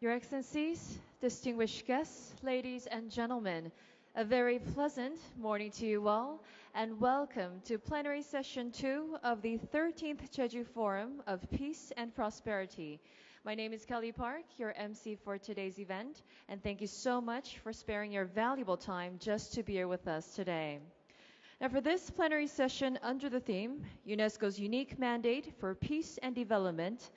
Your Excellencies, distinguished guests, ladies and gentlemen, a very pleasant morning to you all, and welcome to Plenary Session 2 of the 13th Jeju Forum of Peace and Prosperity. My name is Kelly Park, your MC for today's event, and thank you so much for sparing your valuable time just to be here with us today. Now for this plenary session under the theme, UNESCO's unique mandate for peace and development,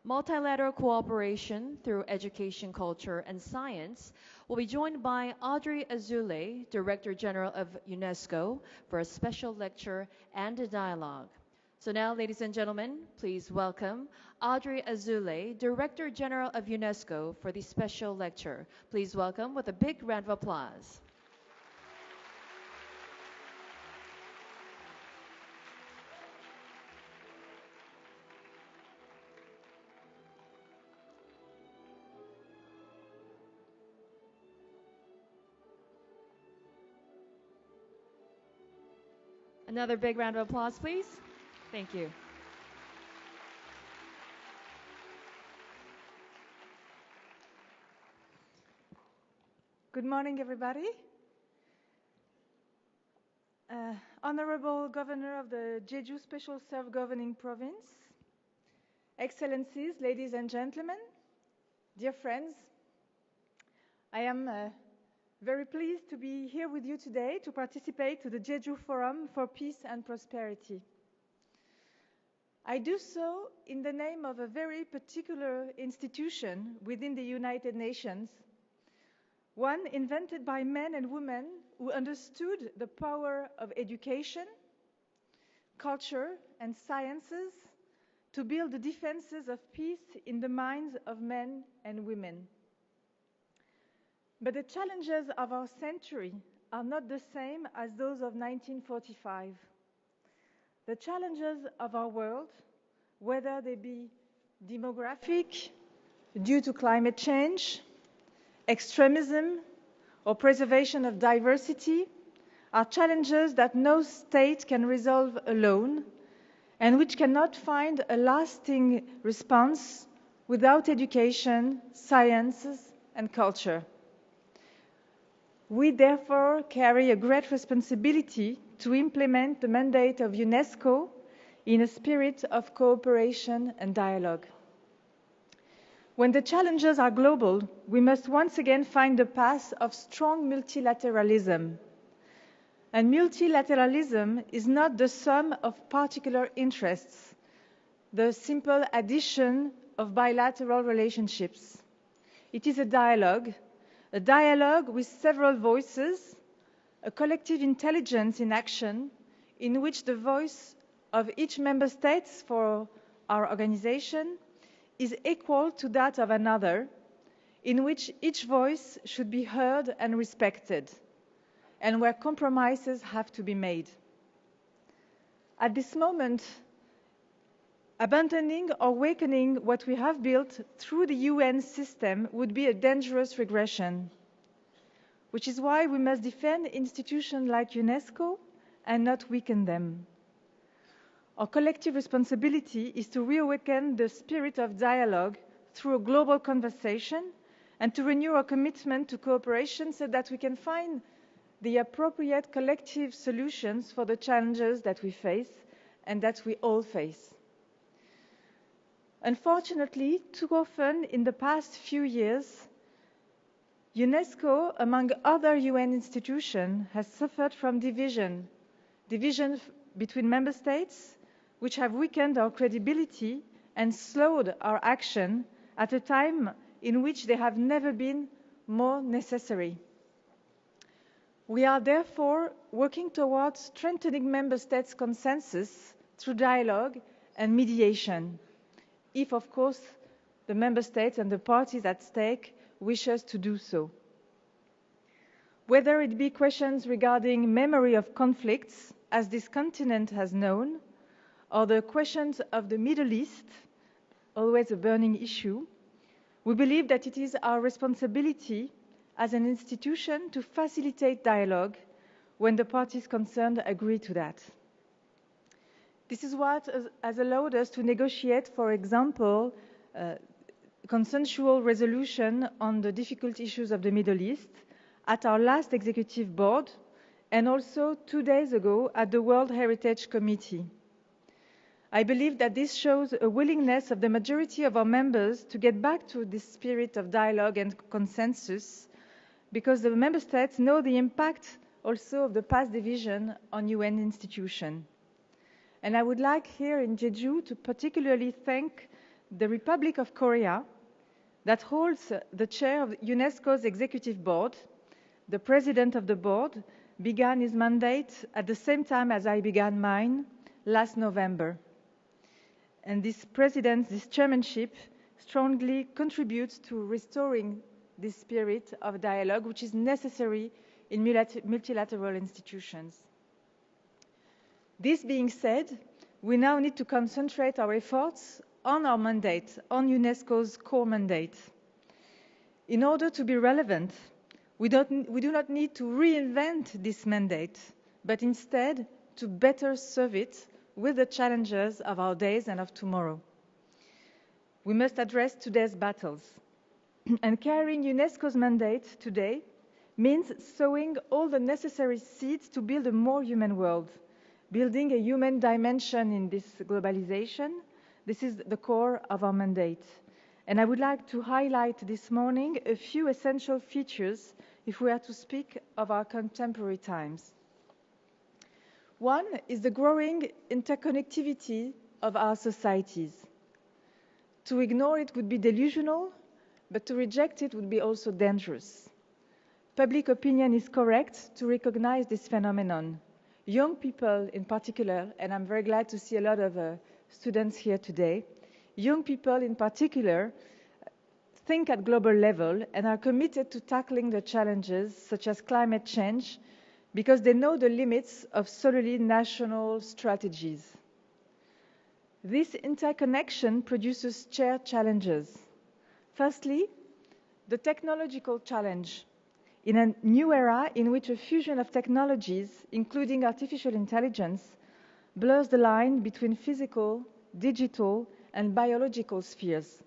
multilateral cooperation through education, culture, and science, we'll be joined by Audrey Azoulay, Director General of UNESCO, for a special lecture and a dialogue. So now, ladies and gentlemen, please welcome Audrey Azoulay, Director General of UNESCO, for the special lecture. Please welcome with a big round of applause. Another big round of applause, please. Thank you. Good morning, everybody. Honorable Governor of the Jeju Special Self-Governing Province, Excellencies, ladies and gentlemen, dear friends, I am very pleased to be here with you today to participate to the Jeju Forum for Peace and Prosperity. I do so in the name of a very particular institution within the United Nations, one invented by men and women who understood the power of education, culture, and sciences to build the defenses of peace in the minds of men and women. But the challenges of our century are not the same as those of 1945. The challenges of our world, whether they be demographic, due to climate change, extremism, or preservation of diversity, are challenges that no state can resolve alone and which cannot find a lasting response without education, sciences, and culture. We therefore carry a great responsibility to implement the mandate of UNESCO in a spirit of cooperation and dialogue. When the challenges are global, we must once again find the path of strong multilateralism. And multilateralism is not the sum of particular interests, the simple addition of bilateral relationships. It is a dialogue with several voices, a collective intelligence in action, in which the voice of each member state for our organization is equal to that of another, in which each voice should be heard and respected, and where compromises have to be made. At this moment, abandoning or weakening what we have built through the UN system would be a dangerous regression, which is why we must defend institutions like UNESCO and not weaken them. Our collective responsibility is to reawaken the spirit of dialogue through a global conversation and to renew our commitment to cooperation so that we can find the appropriate collective solutions for the challenges that we face and that we all face. Unfortunately, too often in the past few years, UNESCO, among other UN institutions, has suffered from division between member states, which have weakened our credibility and slowed our action at a time in which they have never been more necessary. We are therefore working towards strengthening member states' consensus through dialogue and mediation, if, of course, the member states and the parties at stake wish us to do so. Whether it be questions regarding memory of conflicts, as this continent has known, or the questions of the Middle East, always a burning issue, we believe that it is our responsibility as an institution to facilitate dialogue when the parties concerned agree to that. This is what has allowed us to negotiate, for example, consensual resolution on the difficult issues of the Middle East at our last executive board and also 2 days ago at the World Heritage Committee. I believe that this shows a willingness of the majority of our members to get back to this spirit of dialogue and consensus, because the member states know the impact also of the past division on UN institutions. And I would like here in Jeju to particularly thank the Republic of Korea that holds the chair of UNESCO's executive board. The president of the board began his mandate at the same time as I began mine last November. And this chairmanship strongly contributes to restoring this spirit of dialogue, which is necessary in multilateral institutions. This being said, we now need to concentrate our efforts on our mandate, on UNESCO's core mandate. In order to be relevant, we do not need to reinvent this mandate, but instead to better serve it with the challenges of our days and of tomorrow. We must address today's battles. And carrying UNESCO's mandate today means sowing all the necessary seeds to build a more human world, building a human dimension in this globalization. This is the core of our mandate. And I would like to highlight this morning a few essential features if we are to speak of our contemporary times. One is the growing interconnectivity of our societies. To ignore it would be delusional, but to reject it would be also dangerous. Public opinion is correct to recognize this phenomenon. Young people in particular, and I'm very glad to see a lot of students here today, young people in particular think at global level and are committed to tackling the challenges such as climate change because they know the limits of solely national strategies. This interconnection produces shared challenges. Firstly, the technological challenge. In a new era in which a fusion of technologies, including artificial intelligence, blurs the line between physical, digital, and biological spheres.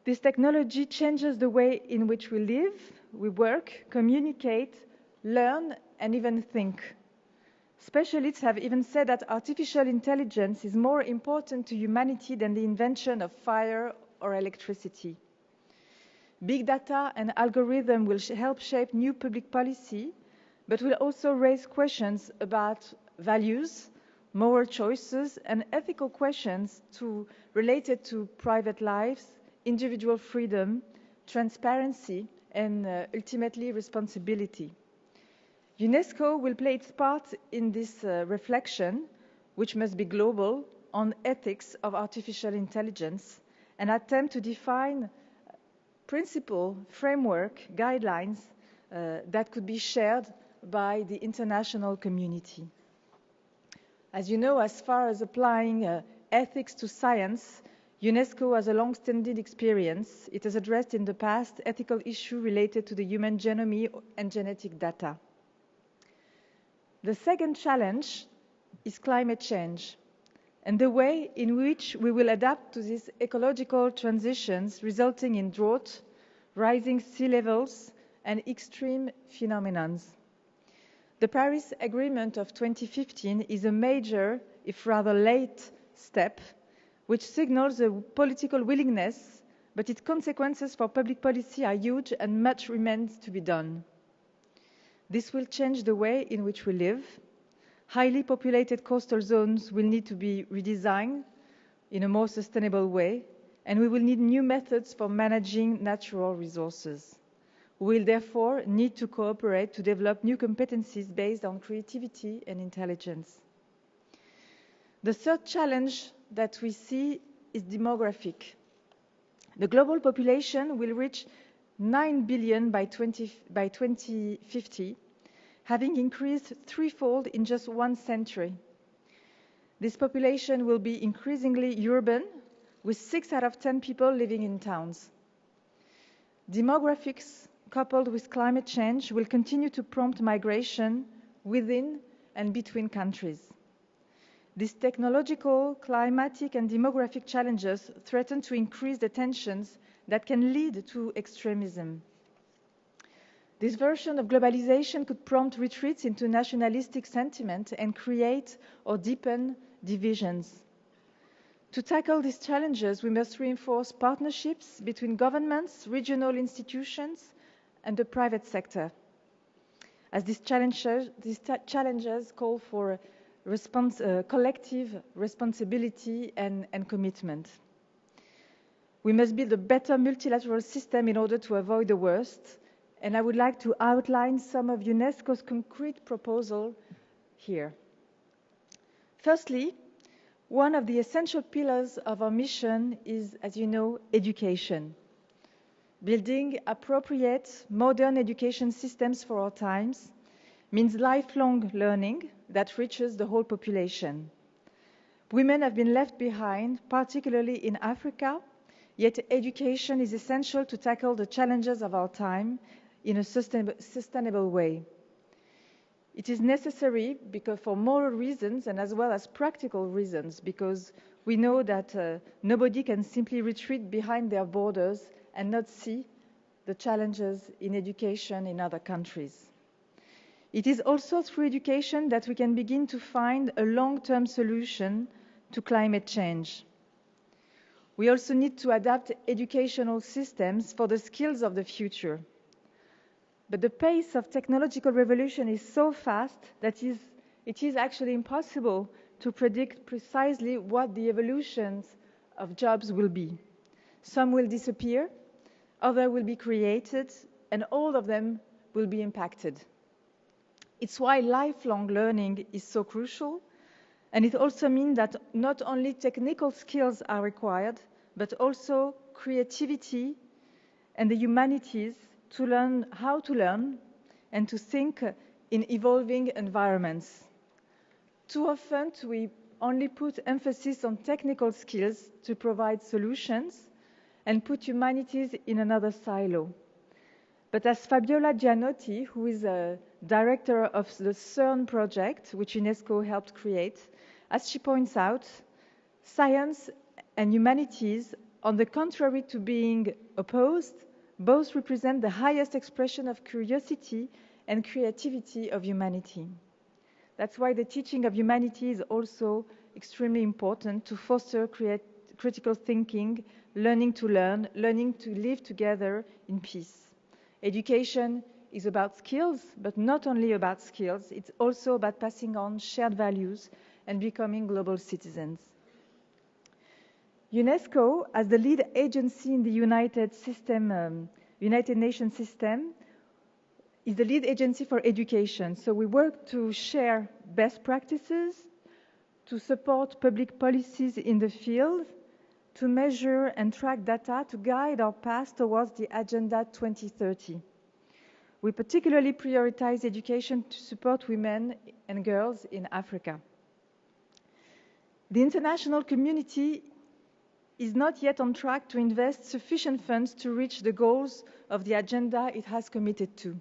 This technology changes the way in which we live, we work, communicate, learn, and even think. Specialists have even said that artificial intelligence is more important to humanity than the invention of fire or electricity. Big data and algorithms will help shape new public policy, but will also raise questions about values, moral choices, and ethical questions related to private lives, individual freedom, transparency, and ultimately responsibility. UNESCO will play its part in this reflection, which must be global, on ethics of artificial intelligence, and attempt to define principle, framework, guidelines that could be shared by the international community. As you know, as far as applying ethics to science, UNESCO has a long-standing experience. It has addressed in the past ethical issues related to the human genome and genetic data. The second challenge is climate change and the way in which we will adapt to these ecological transitions resulting in drought, rising sea levels, and extreme phenomena. The Paris Agreement of 2015 is a major, if rather late, step which signals a political willingness, but its consequences for public policy are huge and much remains to be done. This will change the way in which we live. Highly populated coastal zones will need to be redesigned in a more sustainable way, and we will need new methods for managing natural resources. We will therefore need to cooperate to develop new competencies based on creativity and intelligence. The third challenge that we see is demographic. The global population will reach 9 billion by 2050, having increased threefold in just 1 century. This population will be increasingly urban, with 6 out of 10 people living in towns. Demographics, coupled with climate change, will continue to prompt migration within and between countries. These technological, climatic, and demographic challenges threaten to increase the tensions that can lead to extremism. This version of globalization could prompt retreats into nationalistic sentiment and create or deepen divisions. To tackle these challenges, we must reinforce partnerships between governments, regional institutions, and the private sector, as these challenges call for collective responsibility and commitment. We must build a better multilateral system in order to avoid the worst, and I would like to outline some of UNESCO's concrete proposals here. Firstly, one of the essential pillars of our mission is, as you know, education. Building appropriate, modern education systems for our times means lifelong learning that reaches the whole population. Women have been left behind, particularly in Africa, yet education is essential to tackle the challenges of our time in a sustainable way. It is necessary because for moral reasons and as well as practical reasons, because we know that nobody can simply retreat behind their borders and not see the challenges in education in other countries. It is also through education that we can begin to find a long-term solution to climate change. We also need to adapt educational systems for the skills of the future. But the pace of technological revolution is so fast that it is actually impossible to predict precisely what the evolutions of jobs will be. Some will disappear, others will be created, and all of them will be impacted. It's why lifelong learning is so crucial, and it also means that not only technical skills are required, but also creativity and the humanities to learn how to learn and to think in evolving environments. Too often, we only put emphasis on technical skills to provide solutions and put humanities in another silo. But as Fabiola Gianotti, who is a director of the CERN project, which UNESCO helped create, as she points out, science and humanities, on the contrary to being opposed, both represent the highest expression of curiosity and creativity of humanity. That's why the teaching of humanity is also extremely important to foster critical thinking, learning to learn, learning to live together in peace. Education is about skills, but not only about skills, it's also about passing on shared values and becoming global citizens. UNESCO, as the lead agency in the United Nations system, is the lead agency for education. So we work to share best practices, to support public policies in the field, to measure and track data to guide our path towards the Agenda 2030. We particularly prioritize education to support women and girls in Africa. The international community is not yet on track to invest sufficient funds to reach the goals of the agenda it has committed to.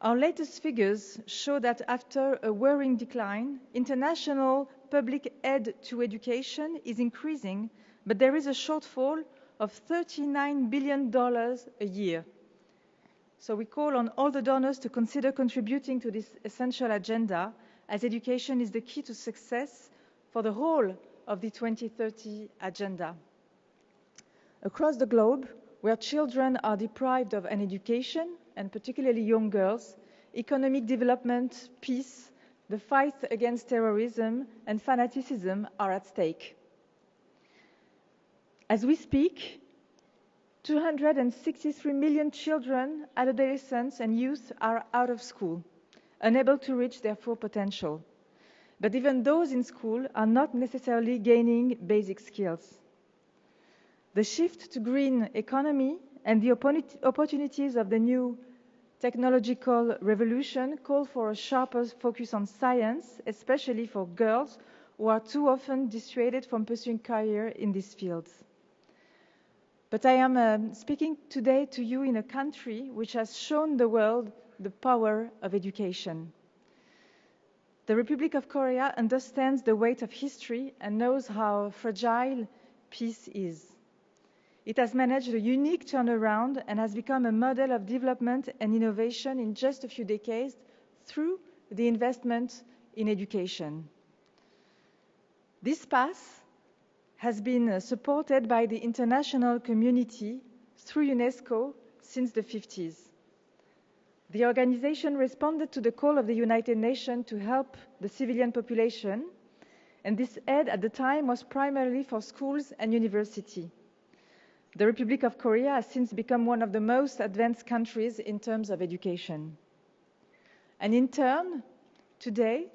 Our latest figures show that after a worrying decline, international public aid to education is increasing, but there is a shortfall of $39 billion a year. So we call on all the donors to consider contributing to this essential agenda, as education is the key to success for the whole of the 2030 agenda. Across the globe, where children are deprived of an education, and particularly young girls, economic development, peace, the fight against terrorism and fanaticism are at stake. As we speak, 263 million children, adolescents, and youth are out of school, unable to reach their full potential. But even those in school are not necessarily gaining basic skills. The shift to green economy and the opportunities of the new technological revolution call for a sharper focus on science, especially for girls who are too often dissuaded from pursuing career in these fields. But I am speaking today to you in a country which has shown the world the power of education. The Republic of Korea understands the weight of history and knows how fragile peace is. It has managed a unique turnaround and has become a model of development and innovation in just a few decades through the investment in education. This path has been supported by the international community through Unesco since the 50s. The organization responded to the call of the United Nations to help the civilian population, and this aid at the time was primarily for schools and universities. The Republic of Korea has since become one of the most advanced countries in terms of education. And in turn, today,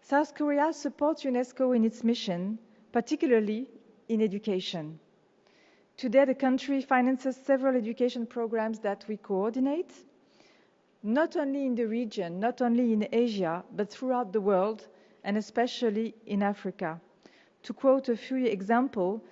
South Korea supports UNESCO in its mission, particularly in education. Today, the country finances several education programs that we coordinate, not only in the region, not only in Asia, but throughout the world, and especially in Africa. To quote a few examples,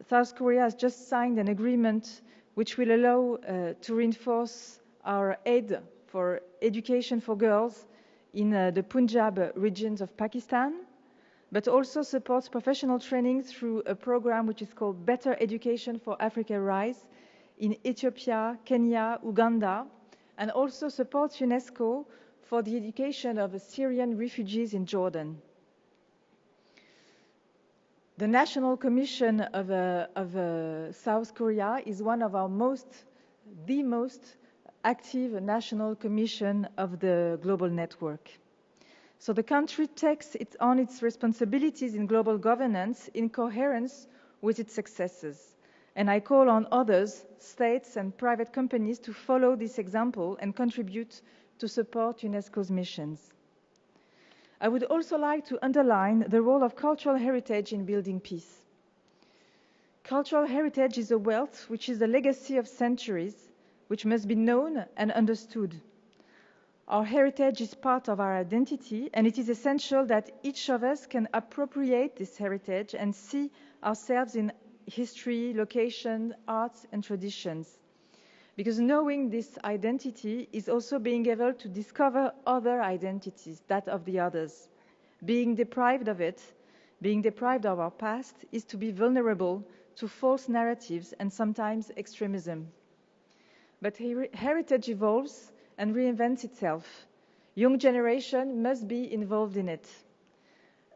South Korea has just signed an agreement which will allow to reinforce our aid for education for girls in the Punjab regions of Pakistan, but also supports professional training through a program which is called Better Education for Africa Rise in Ethiopia, Kenya, Uganda, and also supports UNESCO for the education of Syrian refugees in Jordan. The National Commission of South Korea is one of the most active national commission of the global network. So the country takes on its responsibilities in global governance in coherence with its successes. And I call on others, states and private companies, to follow this example and contribute to support UNESCO's missions. I would also like to underline the role of cultural heritage in building peace. Cultural heritage is a wealth which is a legacy of centuries, which must be known and understood. Our heritage is part of our identity, and it is essential that each of us can appropriate this heritage and see ourselves in history, location, arts, and traditions. Because knowing this identity is also being able to discover other identities, that of the others. Being deprived of it, being deprived of our past, is to be vulnerable to false narratives and sometimes extremism. But heritage evolves and reinvents itself. Young generation must be involved in it.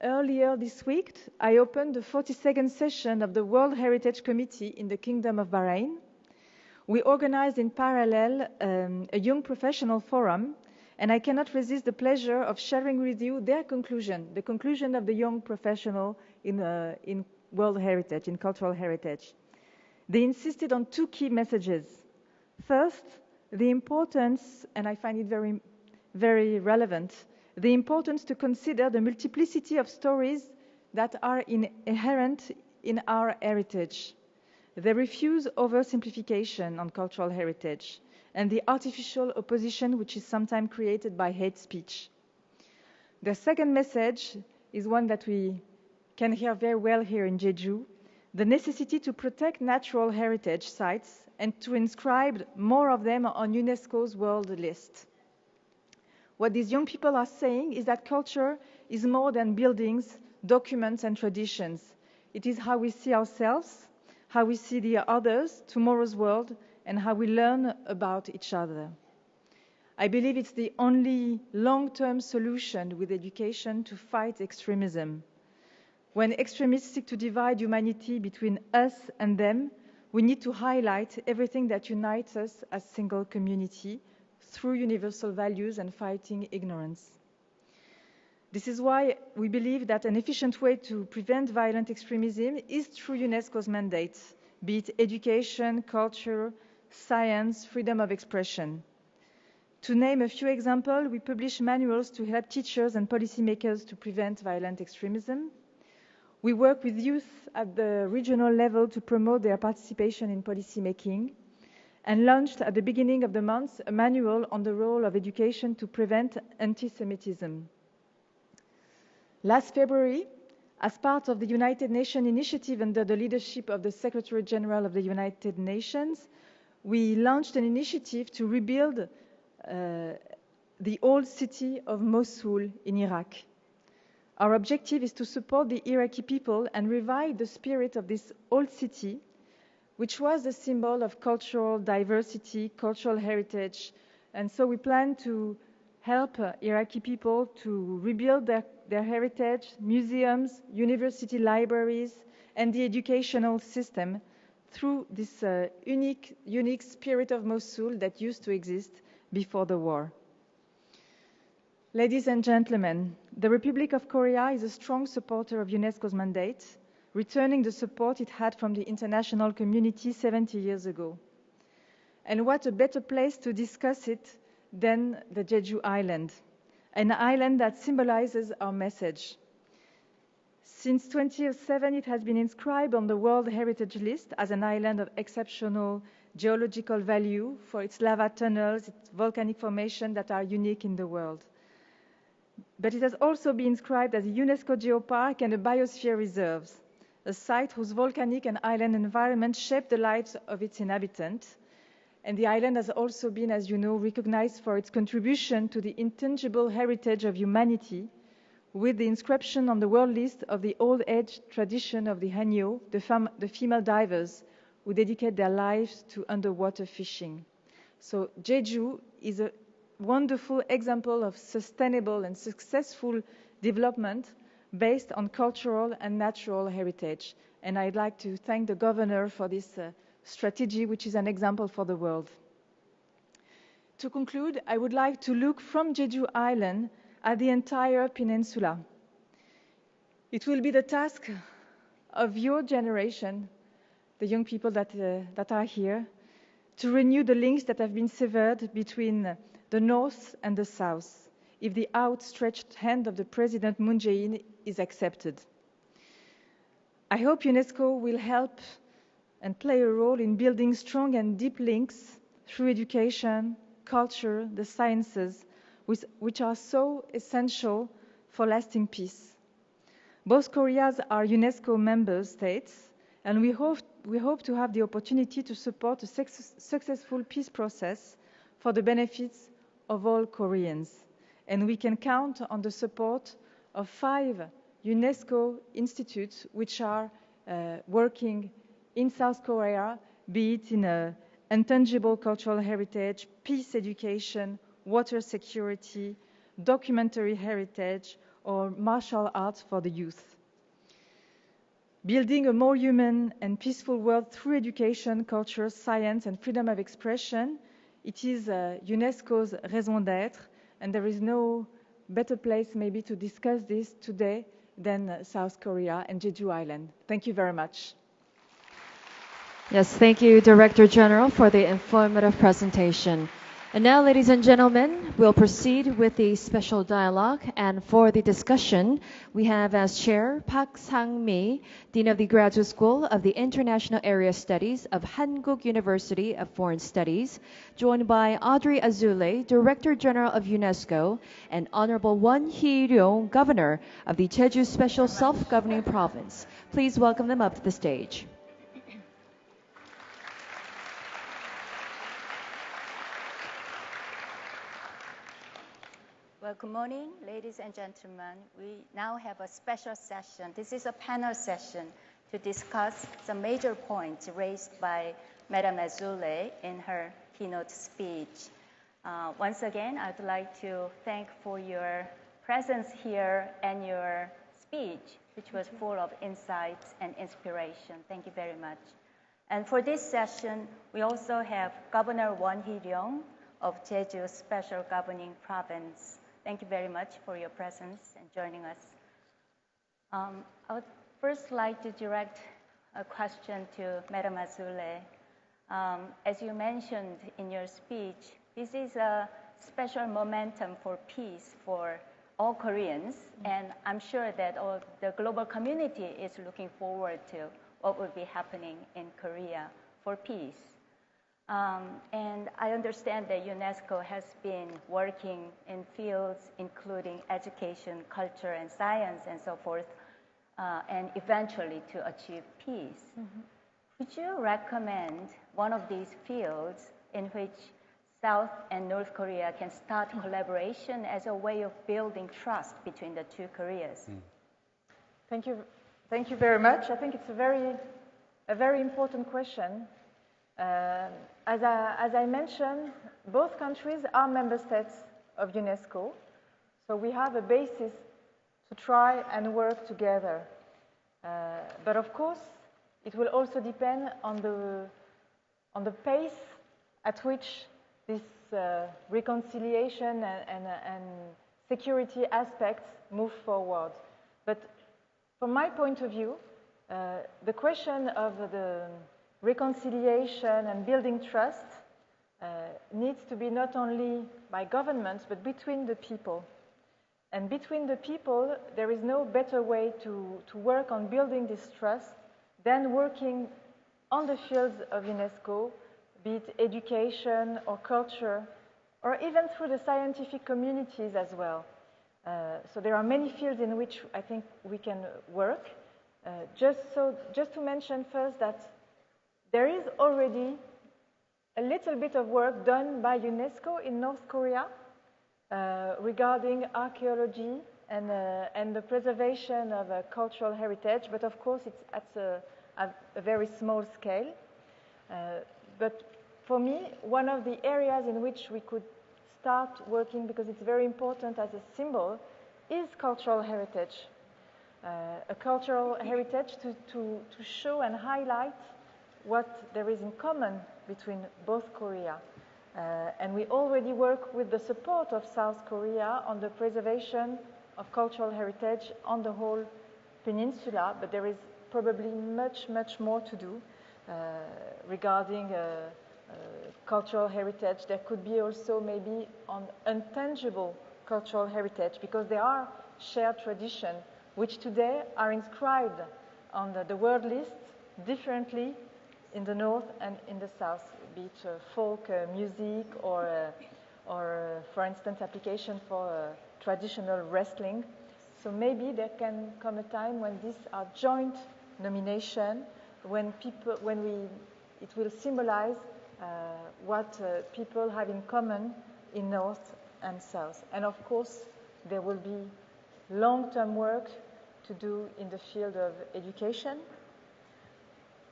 Earlier this week, I opened the 42nd session of the World Heritage Committee in the Kingdom of Bahrain. We organized in parallel a young professional forum, and I cannot resist the pleasure of sharing with you their conclusion, the conclusion of the young professional in World Heritage, in cultural heritage. They insisted on two key messages. First, the importance, and I find it very, very relevant, the importance to consider the multiplicity of stories that are inherent in our heritage. They refuse oversimplification on cultural heritage and the artificial opposition which is sometimes created by hate speech. The second message is one that we can hear very well here in Jeju, the necessity to protect natural heritage sites and to inscribe more of them on UNESCO's world list. What these young people are saying is that culture is more than buildings, documents, and traditions. It is how we see ourselves, how we see the others, tomorrow's world, and how we learn about each other. I believe it's the only long-term solution with education to fight extremism. When extremists seek to divide humanity between us and them, we need to highlight everything that unites us as a single community through universal values and fighting ignorance. This is why we believe that an efficient way to prevent violent extremism is through UNESCO's mandates, be it education, culture, science, freedom of expression. To name a few examples, we publish manuals to help teachers and policymakers to prevent violent extremism. We work with youth at the regional level to promote their participation in policymaking, and launched at the beginning of the month a manual on the role of education to prevent anti-Semitism. Last February, as part of the United Nations initiative under the leadership of the Secretary General of the United Nations, we launched an initiative to rebuild the old city of Mosul in Iraq. Our objective is to support the Iraqi people and revive the spirit of this old city, which was a symbol of cultural diversity, cultural heritage. And so we plan to help Iraqi people to rebuild their heritage, museums, university libraries, and the educational system through this unique spirit of Mosul that used to exist before the war. Ladies and gentlemen, the Republic of Korea is a strong supporter of UNESCO's mandate, returning the support it had from the international community 70 years ago. And what a better place to discuss it than the Jeju Island, an island that symbolizes our message. Since 2007, it has been inscribed on the World Heritage List as an island of exceptional geological value for its lava tunnels, its volcanic formations that are unique in the world. But it has also been inscribed as a UNESCO Geopark and a Biosphere Reserve, a site whose volcanic and island environment shaped the lives of its inhabitants. And the island has also been, as you know, recognized for its contribution to the intangible heritage of humanity, with the inscription on the world list of the old age tradition of the Hanyo, the female divers who dedicate their lives to underwater fishing. So Jeju is a wonderful example of sustainable and successful development based on cultural and natural heritage. And I'd like to thank the governor for this strategy, which is an example for the world. To conclude, I would like to look from Jeju Island at the entire peninsula. It will be the task of your generation, the young people that are here, to renew the links that have been severed between the North and the South, if the outstretched hand of the President Moon Jae-in is accepted. I hope UNESCO will help and play a role in building strong and deep links through education, culture, the sciences, which are so essential for lasting peace. Both Koreas are UNESCO member states, and we hope to have the opportunity to support a successful peace process for the benefits of all Koreans. And we can count on the support of 5 UNESCO institutes which are working in South Korea, be it in intangible cultural heritage, peace education, water security, documentary heritage, or martial arts for the youth. Building a more human and peaceful world through education, culture, science, and freedom of expression, it is UNESCO's raison d'être, and there is no better place maybe to discuss this today than South Korea and Jeju Island. Thank you very much. Yes, thank you, Director General, for the informative presentation. And now, ladies and gentlemen, we'll proceed with the special dialogue. And for the discussion, we have as chair Park Sang-mi, Dean of the Graduate School of the International Area Studies of Hankuk University of Foreign Studies, joined by Audrey Azoulay, Director General of UNESCO, and Honorable Won Hee-ryong, Governor of the Jeju Special Self-Governing Province. Please welcome them up to the stage. Well, good morning, ladies and gentlemen. We now have a special session. This is a panel session to discuss some major points raised by Madame Azoulay in her keynote speech. Once again, I'd like to thank for your presence here and your speech, which was full of insights and inspiration. Thank you very much. And for this session, we also have Governor Won Hee-ryong of Jeju Special Governing Province. Thank you very much for your presence and joining us. I would first like to direct a question to Madame Azoulay. As you mentioned in your speech, this is a special momentum for peace for all Koreans, and I'm sure that all the global community is looking forward to what will be happening in Korea for peace. And I understand that UNESCO has been working in fields including education, culture, and science, and so forth, and eventually to achieve peace. Mm-hmm. Could you recommend one of these fields in which South and North Korea can start collaboration as a way of building trust between the two Koreas? Thank you very much. I think it's a very important question. As I mentioned, both countries are member states of UNESCO, so we have a basis to try and work together. But of course, it will also depend on the pace at which this reconciliation and security aspects move forward. But from my point of view, the question of the reconciliation and building trust needs to be not only by governments, but between the people. And between the people, there is no better way to work on building this trust than working on the fields of UNESCO, be it education or culture, or even through the scientific communities as well. So there are many fields in which I think we can work. Just to mention first that there is already a little bit of work done by UNESCO in North Korea regarding archaeology and the preservation of cultural heritage, but of course it's at a very small scale. But for me, one of the areas in which we could start working, because it's very important as a symbol, is cultural heritage. A cultural heritage to show and highlight what there is in common between both Korea. And we already work with the support of South Korea on the preservation of cultural heritage on the whole peninsula, but there is probably much, much more to do regarding cultural heritage. There could be also maybe on intangible cultural heritage, because there are shared traditions which today are inscribed on the world list differently in the north and in the south, be it folk music or for instance, application for traditional wrestling. So maybe there can come a time when these are joint nomination, when it will symbolize what people have in common in North and South. And of course, there will be long-term work to do in the field of education,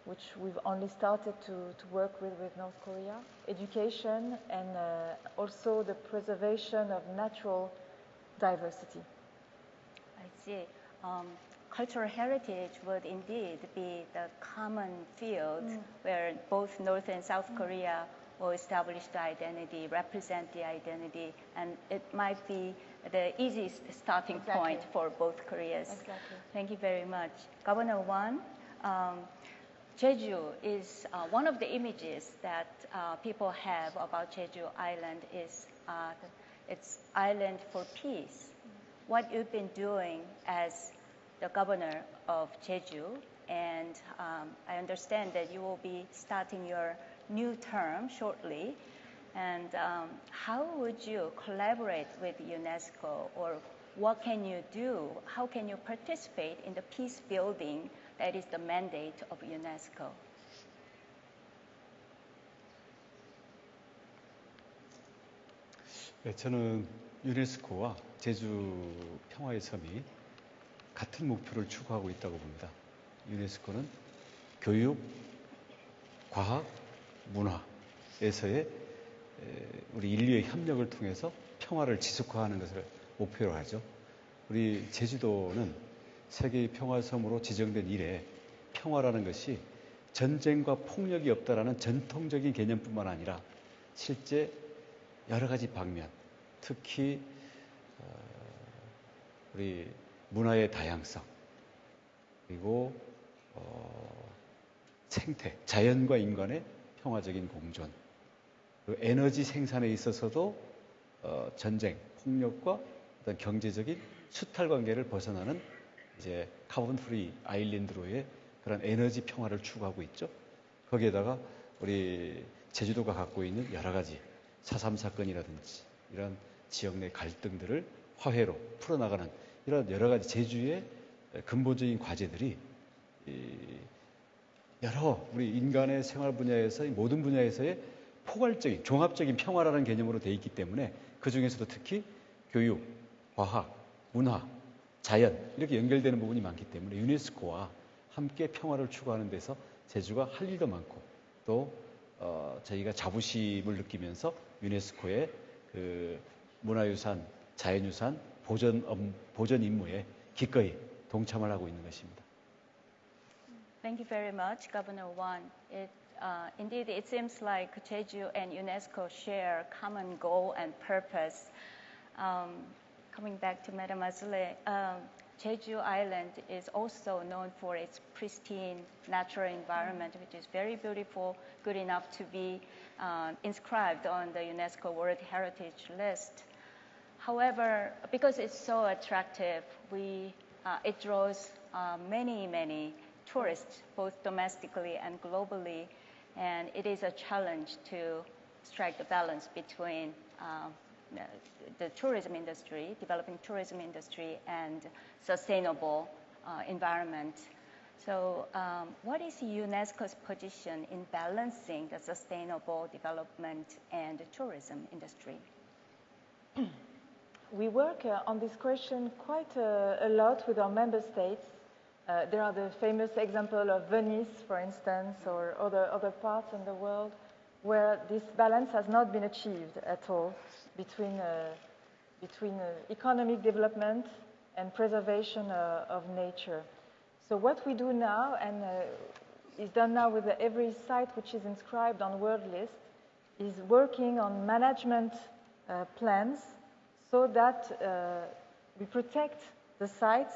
which we've only started to work with North Korea. Education and also the preservation of natural diversity. I see. Cultural heritage would indeed be the common field where both North and South Korea will establish the identity, represent the identity, and it might be the easiest starting point for both Koreas. Exactly. Thank you very much. Governor Won, Jeju is one of the images that people have about Jeju Island is it's island for peace. What you've been doing as the governor of Jeju, and I understand that you will be starting your new term shortly. And how would you collaborate with UNESCO, or what can you do? How can you participate in the peace building that is the mandate of UNESCO? 네, 저는 유네스코와 제주 평화의 섬이 같은 목표를 추구하고 있다고 봅니다. 유네스코는 교육, 과학, 문화에서의 우리 인류의 협력을 통해서 평화를 지속화하는 것을 목표로 하죠. 우리 제주도는 세계의 평화섬으로 지정된 이래 평화라는 것이 전쟁과 폭력이 없다라는 전통적인 개념뿐만 아니라 실제 여러 가지 방면, 특히 우리 문화의 다양성, 그리고 생태, 자연과 인간의 평화적인 공존, 그리고 에너지 생산에 있어서도 전쟁, 폭력과 어떤 경제적인 수탈 관계를 벗어나는 이제 카본 프리 아일랜드로의 그런 에너지 평화를 추구하고 있죠. 거기에다가 우리 제주도가 갖고 있는 여러 가지 4.3 사건이라든지 이런 지역 내 갈등들을 화해로 풀어나가는 이런 여러 가지 제주의 근본적인 과제들이 여러 우리 인간의 생활 분야에서의 모든 분야에서의 포괄적인 종합적인 평화라는 개념으로 돼 있기 때문에 그 중에서도 특히 교육, 과학, 문화, 자연 이렇게 연결되는 부분이 많기 때문에 유네스코와 함께 평화를 추구하는 데서 제주가 할 일도 많고 또 저희가 자부심을 느끼면서 유네스코의 그 문화유산, 자연유산 보전 임무에 기꺼이 동참을 하고 있는 것입니다. Thank you very much, Governor Won. Indeed, it seems like Jeju and UNESCO share common goal and purpose. Coming back to Madam Azule, Jeju Island is also known for its pristine natural environment, which is very beautiful, good enough to be inscribed on the UNESCO World Heritage List. However, because it's so attractive, it draws many tourists, both domestically and globally, and it is a challenge to strike the balance between the tourism industry, developing tourism industry, and sustainable environment. So what is UNESCO's position in balancing the sustainable development and the tourism industry? We work on this question quite a lot with our member states. There are the famous example of Venice, for instance, or other parts in the world where this balance has not been achieved at all between economic development and preservation of nature. So what we do now, and is done now with every site which is inscribed on World List, is working on management plans so that we protect the sites.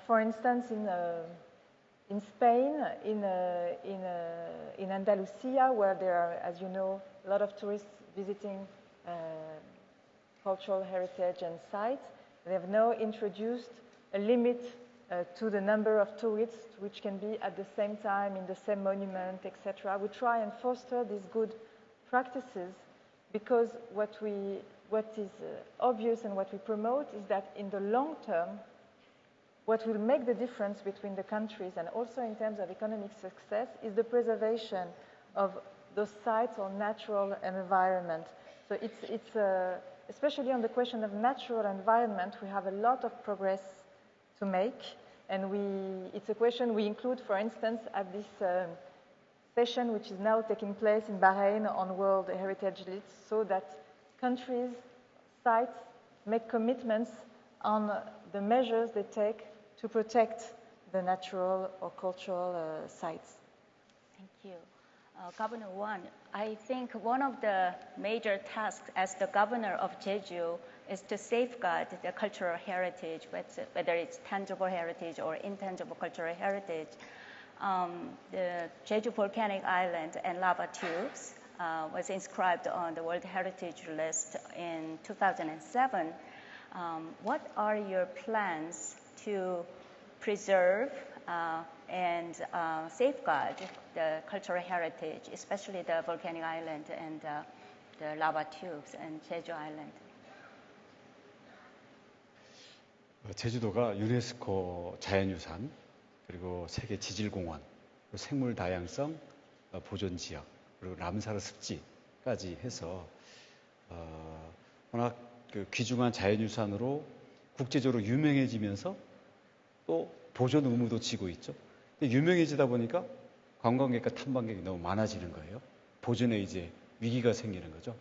For instance, in Spain, in Andalusia, where there are, as you know, a lot of tourists visiting cultural heritage and sites, they have now introduced a limit to the number of tourists which can be at the same time in the same monument, etc. We try and foster these good practices because what is obvious and what we promote is that in the long term, what will make the difference between the countries and also in terms of economic success is the preservation of those sites or natural environment. So it's especially on the question of natural environment, we have a lot of progress to make, and it's a question we include, for instance, at this session which is now taking place in Bahrain on World Heritage List, so that countries, sites make commitments on the measures they take to protect the natural or cultural sites. Thank you. Governor Won, I think one of the major tasks as the governor of Jeju is to safeguard the cultural heritage, whether it's tangible heritage or intangible cultural heritage. The Jeju volcanic island and lava tubes was inscribed on the World Heritage List in 2007. What are your plans to preserve and safeguard the cultural heritage, especially the volcanic island and the lava tubes and Jeju Island? 제주도가 유네스코 자연유산 그리고 세계 지질공원, 생물 다양성 보존 지역 그리고 람사르 습지까지 해서 워낙 귀중한 자연유산으로 국제적으로 유명해지면서 또 보존 의무도 지고 있죠. 근데 유명해지다 보니까 관광객과 탐방객이 너무 많아지는 거예요. 보존에 이제 위기가 생기는 거죠.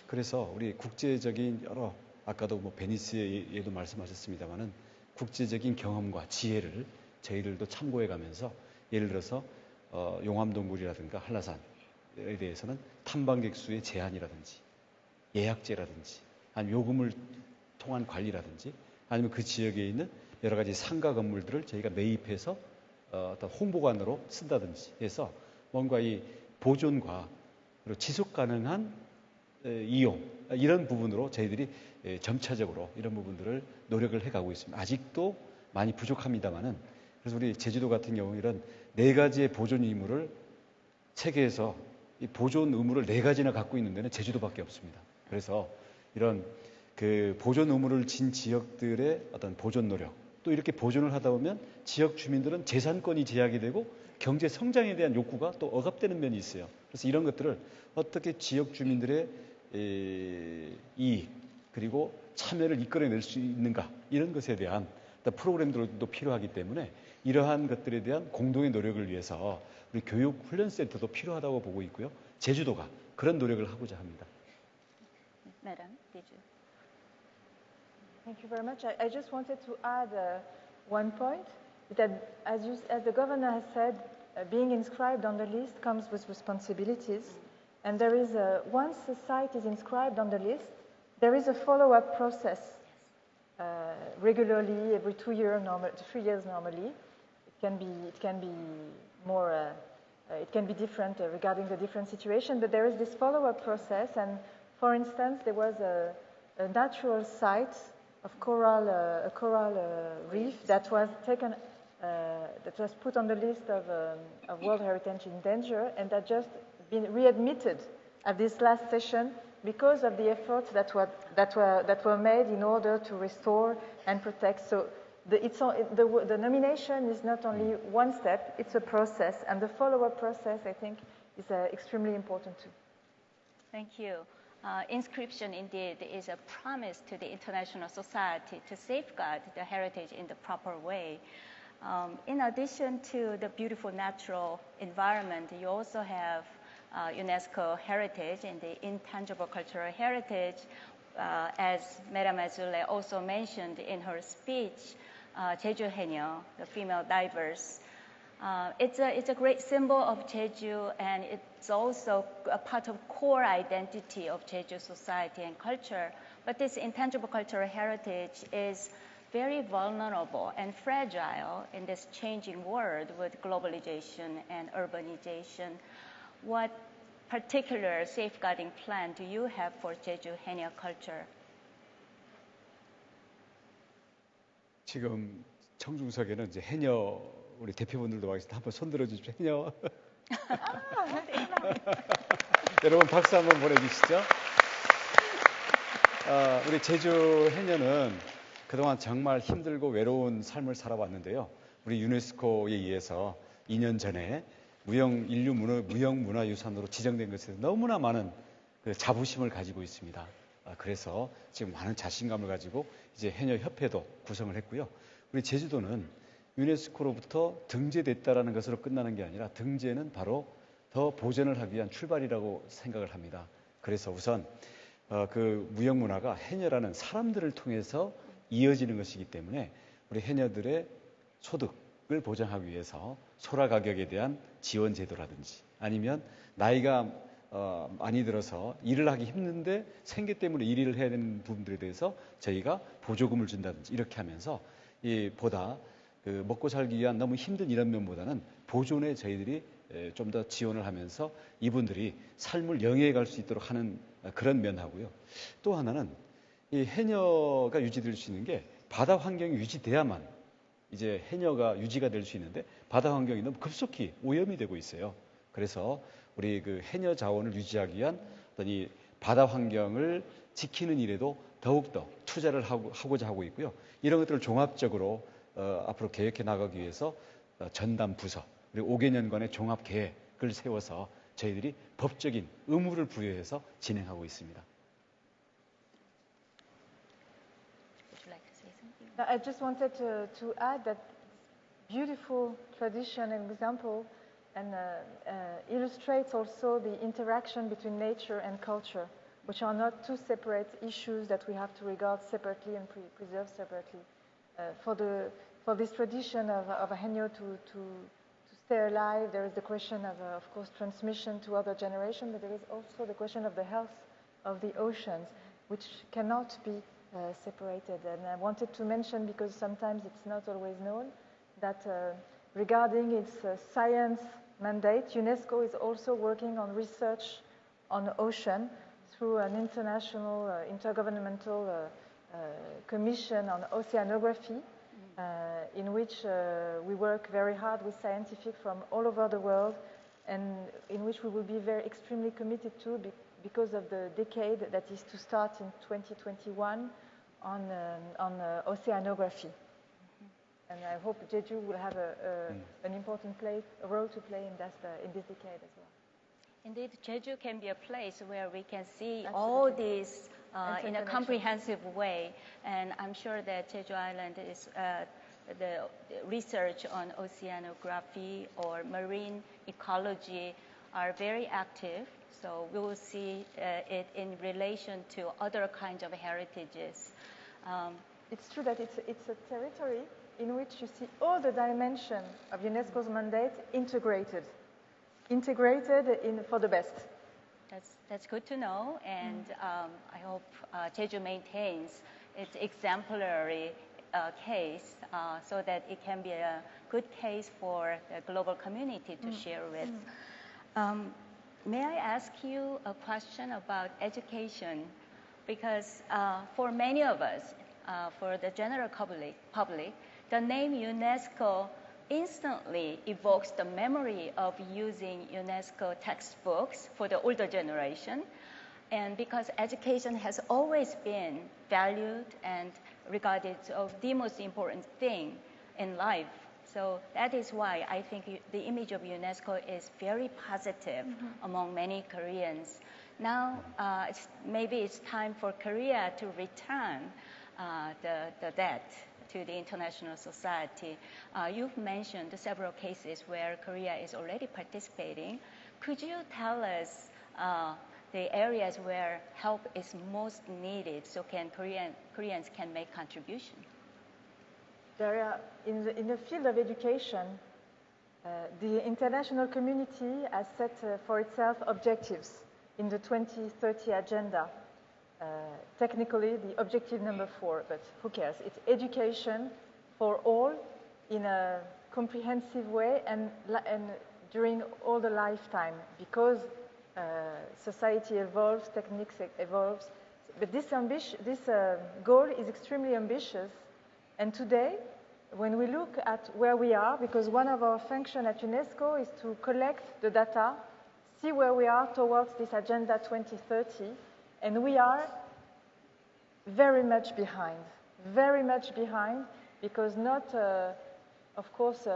그래서 우리 국제적인 여러 아까도 베니스의 예도 말씀하셨습니다마는 국제적인 경험과 지혜를 저희들도 참고해 가면서 예를 들어서 용암동굴이라든가 한라산에 대해서는 탐방객 수의 제한이라든지 예약제라든지 아니면 요금을 통한 관리라든지 아니면 그 지역에 있는 여러 가지 상가 건물들을 저희가 매입해서 어떤 홍보관으로 쓴다든지 해서 뭔가 이 보존과 그리고 지속 가능한 이용 이런 부분으로 저희들이 점차적으로 이런 부분들을 노력을 해가고 있습니다. 아직도 많이 부족합니다만은 그래서 우리 제주도 같은 경우 이런 4가지의 보존 의무를 세계에서 이 보존 의무를 4가지나 갖고 있는 데는 제주도밖에 없습니다. 그래서 이런 그 보존 의무를 진 지역들의 어떤 보존 노력 또 이렇게 보존을 하다 보면 지역 주민들은 재산권이 제약이 되고 경제 성장에 대한 욕구가 또 억압되는 면이 있어요. 그래서 이런 것들을 어떻게 지역 주민들의 이익 그리고 참여를 이끌어낼 수 있는가 이런 것에 대한 프로그램들도 필요하기 때문에 이러한 것들에 대한 공동의 노력을 위해서 우리 교육훈련센터도 필요하다고 보고 있고요. 제주도가 그런 노력을 하고자 합니다. Madam, did you? Thank you very much. I just wanted to add one point, that as the governor has said, being inscribed on the list comes with responsibilities. And there is once a site is inscribed on the list, there is a follow-up process regularly, every 2 years, 3 years normally. It can be more. It can be different regarding the different situation, but there is this follow-up process. And for instance, there was a natural site of a coral reef that was taken, that was put on the list of World Heritage in Danger, and that just been readmitted at this last session because of the efforts that were made in order to restore and protect. So the nomination is not only one step; it's a process, and the follow-up process, I think, is extremely important too. Thank you. Inscription indeed is a promise to the international society to safeguard the heritage in the proper way. In addition to the beautiful natural environment, you also have UNESCO heritage and the intangible cultural heritage. As Madame Azule also mentioned in her speech, Jeju Haenyeo, the female divers. It's a great symbol of Jeju, and it's also a part of core identity of Jeju society and culture. But this intangible cultural heritage is very vulnerable and fragile in this changing world with globalization and urbanization. What particular safeguarding plan do you have for Jeju Haenyeo culture? 지금 청중석에는 이제 해녀 우리 대표분들도 와 계신데 한번 손 들어주십시오. 해녀. 여러분 박수 한번 보내주시죠. 우리 제주 해녀는 그동안 정말 힘들고 외로운 삶을 살아왔는데요. 우리 유네스코에 의해서 2년 전에 무형문화유산으로 지정된 것에 너무나 많은 그 자부심을 가지고 있습니다. 그래서 지금 많은 자신감을 가지고 이제 해녀협회도 구성을 했고요. 우리 제주도는 유네스코로부터 등재됐다라는 것으로 끝나는 게 아니라 등재는 바로 더 보존을 하기 위한 출발이라고 생각을 합니다. 그래서 우선 그 무형문화가 해녀라는 사람들을 통해서 이어지는 것이기 때문에 우리 해녀들의 소득을 보장하기 위해서 소라 가격에 대한 지원 제도라든지 아니면 나이가 많이 들어서 일을 하기 힘든데 생계 때문에 일을 해야 되는 부분들에 대해서 저희가 보조금을 준다든지 이렇게 하면서 보다 그 먹고 살기 위한 너무 힘든 이런 면보다는 보존에 저희들이 좀 더 지원을 하면서 이분들이 삶을 영위해 갈 수 있도록 하는 그런 면하고요. 또 하나는 이 해녀가 유지될 수 있는 게 바다 환경이 유지돼야만 이제 해녀가 유지가 될 수 있는데 바다 환경이 너무 급속히 오염이 되고 있어요. 그래서 우리 그 해녀 자원을 유지하기 위한 어떤 이 바다 환경을 지키는 일에도 더욱더 투자를 하고자 하고 있고요. 이런 것들을 종합적으로 앞으로 계획해 나가기 위해서 전담 부서 그리고 5개년간의 종합 계획을 세워서 저희들이 법적인 의무를 부여해서 진행하고 있습니다. Would you like to say something? I just wanted to add that beautiful tradition and example and illustrates also the interaction between nature and culture, which are not two separate issues that we have to regard separately and preserve separately. For this tradition of a Haenyeo to stay alive, there is the question of course, transmission to other generations, but there is also the question of the health of the oceans, which cannot be separated. And I wanted to mention, because sometimes it's not always known, that regarding its science mandate, Unesco is also working on research on the ocean through an international intergovernmental commission on oceanography, in which we work very hard with scientists from all over the world, and in which we will be extremely committed to because of the decade that is to start in 2021 on oceanography. And I hope Jeju will have an important role to play in this decade as well. Indeed, Jeju can be a place where we can see Absolutely. all these in a comprehensive way. And I'm sure that Jeju Island is the research on oceanography or marine ecology are very active. So we will see it in relation to other kinds of heritages. It's true that it's a territory in which you see all the dimensions of Unesco's mandate integrated for the best. That's good to know, and I hope Jeju maintains its exemplary case so that it can be a good case for the global community to share with. May I ask you a question about education? Because for many of us, for the general public, the name UNESCO instantly evokes the memory of using UNESCO textbooks for the older generation. And because education has always been valued and regarded as the most important thing in life. So that is why I think the image of UNESCO is very positive among many Koreans. Now, maybe it's time for Korea to return the debt to the international society. You've mentioned several cases where Korea is already participating. Could you tell us the areas where help is most needed so Koreans can make contribution? There are, in the field of education, the international community has set for itself objectives in the 2030 agenda. Technically, the objective number 4, but who cares? It's education for all in a comprehensive way and during all the lifetime, because society evolves, techniques evolves. But this goal is extremely ambitious. And today, when we look at where we are, because one of our functions at UNESCO is to collect the data, see where we are towards this Agenda 2030, and we are very much behind, because of course,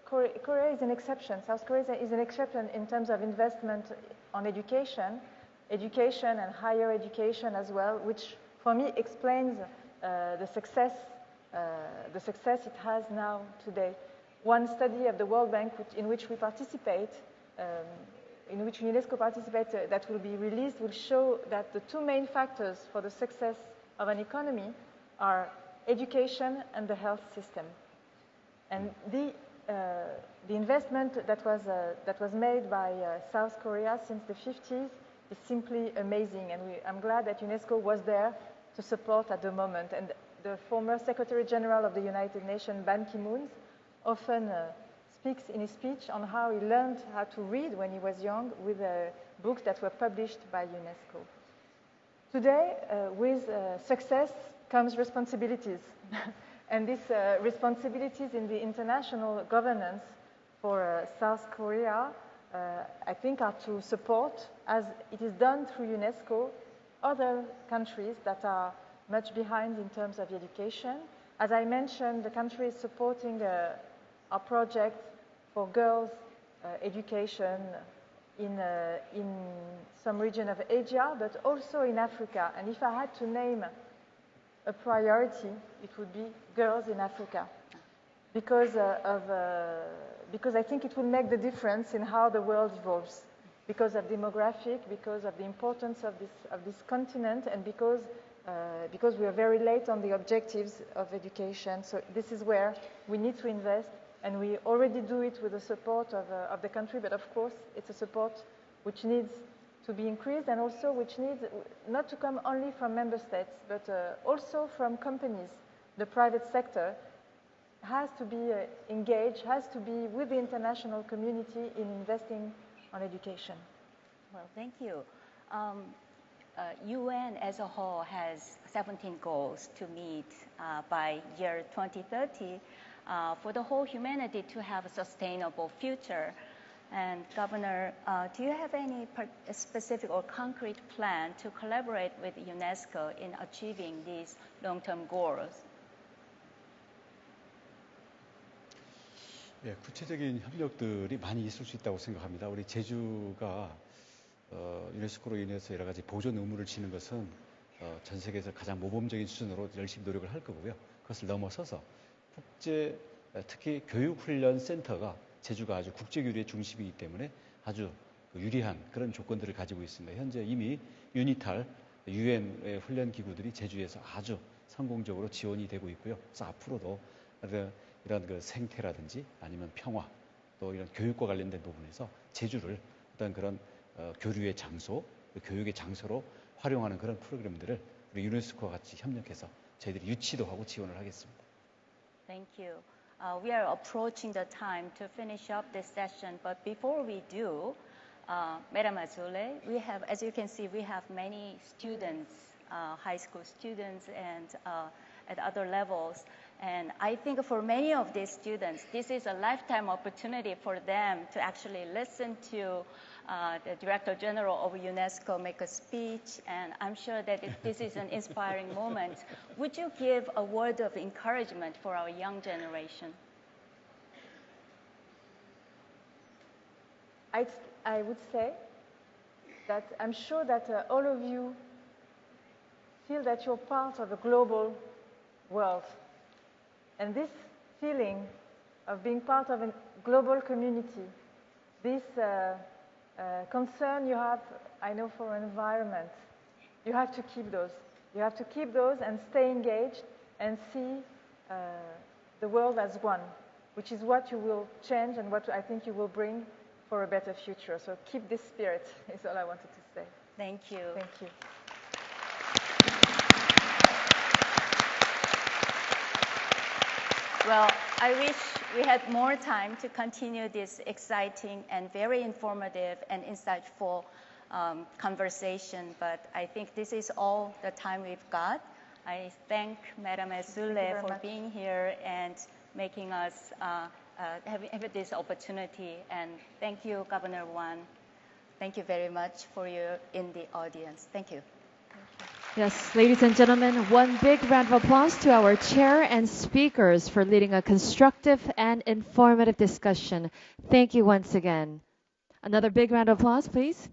Korea is an exception. South Korea is an exception in terms of investment on education and higher education as well, which for me explains the success it has now today. One study of the World Bank in which we participate, in which UNESCO participates, that will be released, will show that the two main factors for the success of an economy are education and the health system. And the investment that was made by South Korea since the 50s is simply amazing, and I'm glad that UNESCO was there to support at the moment. And the former Secretary General of the United Nations, Ban Ki-moon, often speaks in his speech on how he learned how to read when he was young with books that were published by UNESCO. Today, with success comes responsibilities. And these responsibilities in the international governance for South Korea, I think, are to support, as it is done through UNESCO, other countries that are much behind in terms of education. As I mentioned, the country is supporting a project for girls' education in some region of Asia, but also in Africa. And if I had to name a priority, it would be girls in Africa, because I think it will make the difference in how the world evolves, because of demographic, because of the importance of this continent, and because we are very late on the objectives of education. So this is where we need to invest, and we already do it with the support of the country, but of course it's a support which needs to be increased, and also which needs not to come only from member states, but also from companies. The private sector has to be engaged, has to be with the international community in investing on education. Well, thank you. UN as a whole has 17 goals to meet by year 2030 for the whole humanity to have a sustainable future. And Governor, do you have any specific or concrete plan to collaborate with UNESCO in achieving these long-term goals? 예, 구체적인 협력들이 많이 있을 수 있다고 생각합니다. 우리 제주가 유네스코로 인해서 여러 가지 보존 의무를 지는 것은 전 세계에서 가장 모범적인 수준으로 열심히 노력을 할 거고요. 그것을 넘어서서 국제, 특히 교육훈련센터가 제주가 아주 국제교류의 중심이기 때문에 아주 유리한 그런 조건들을 가지고 있습니다. 현재 이미 유니탈, 유엔의 훈련기구들이 제주에서 아주 성공적으로 지원이 되고 있고요. 그래서 앞으로도 이런 그 생태라든지 아니면 평화 또 이런 교육과 관련된 부분에서 제주를 어떤 그런 교류의 장소, 교육의 장소로 활용하는 그런 프로그램들을 우리 유네스코와 같이 협력해서 저희들이 유치도 하고 지원을 하겠습니다. Thank you. We are approaching the time to finish up this session, but before we do, Madam Azule, we have, as you can see, we have many students, high school students and at other levels. And I think for many of these students, this is a lifetime opportunity for them to actually listen to the Director General of UNESCO make a speech, and I'm sure that this is an inspiring moment. Would you give a word of encouragement for our young generation? I would say that I'm sure that all of you feel that you're part of a global world. And this feeling of being part of a global community, this concern you have, I know, for environment, you have to keep those. You have to keep those and stay engaged and see the world as one, which is what you will change and what I think you will bring for a better future. So keep this spirit is all I wanted to say. Thank you. Thank you. Well, I wish we had more time to continue this exciting and very informative and insightful conversation, but I think this is all the time we've got. I thank Madam Azule for being here and making us have this opportunity, and thank you, Governor Wan. Thank you very much for you in the audience. Thank you. Yes, ladies and gentlemen, one big round of applause to our chair and speakers for leading a constructive and informative discussion. Thank you once again. Another big round of applause, please.